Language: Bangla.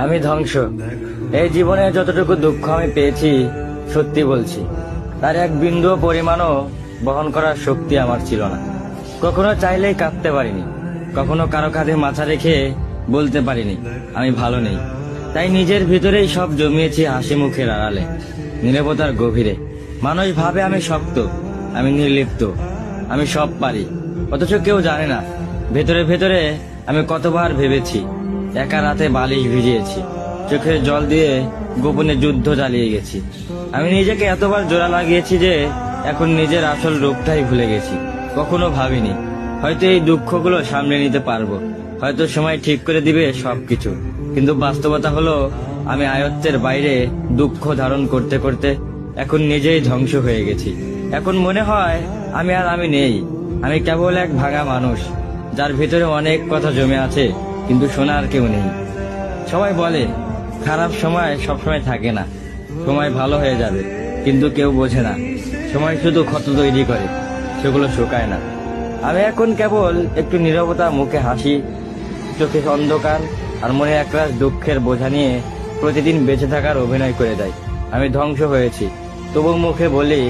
আমি ধ্বংস। এই জীবনে যতটুকু দুঃখ আমি পেয়েছি, সত্যি বলছি, তার এক বিন্দু পরিমাণও বহন করার শক্তি আমার ছিল না। কখনো চাইলেই কাঁদতে পারিনি, কখনো কারো কাঁধে মাথা রেখে বলতে পারিনি আমি ভালো নেই। তাই নিজের ভিতরেই সব জমিয়েছি হাসি মুখের আড়ালে, নীরবতার গভীরে। মানুষ ভাবে আমি শক্ত, আমি নির্লিপ্ত, আমি সব পারি, অথচ কেউ জানে না ভেতরে ভেতরে আমি কতবার ভেবেছি। একা রাতে বালিশ ভিজিয়েছি, চোখের জল দিয়ে গোপনে যুদ্ধ চালিয়ে গেছি। আমি নিজেকে এতবার জোড়া লাগিয়েছি যে এখন নিজের আসল রূপটাই ভুলে গেছি। কখনো ভাবিনি হয়তো এই দুঃখগুলো সামলে নিতে পারবো, হয়তো সময় ঠিক করে দিবে সবকিছু। কিন্তু বাস্তবতা হলো আমি আয়ত্তের বাইরে দুঃখ ধারণ করতে করতে এখন নিজেই ধ্বংস হয়ে গেছি। এখন মনে হয় আমি নেই, আমি কেবল এক ভাঙা মানুষ, যার ভিতরে অনেক কথা জমে আছে কিন্তু শোনার কেউ নেই। সবাই বলে খারাপ সময় সবসময় থাকে না, সময় ভালো হয়ে যাবে, কিন্তু কেউ বোঝে না সময় শুধু ক্ষত তৈরি করে, সেগুলো শুকায় না। আমি এখন কেবল একটু নীরবতা, মুখে হাসি, চোখে অন্ধকার আর মনে একরাশ দুঃখের বোঝা নিয়ে প্রতিদিন বেঁচে থাকার অভিনয় করে যাই। আমি ধ্বংস হয়েছি, তবু মুখে বলি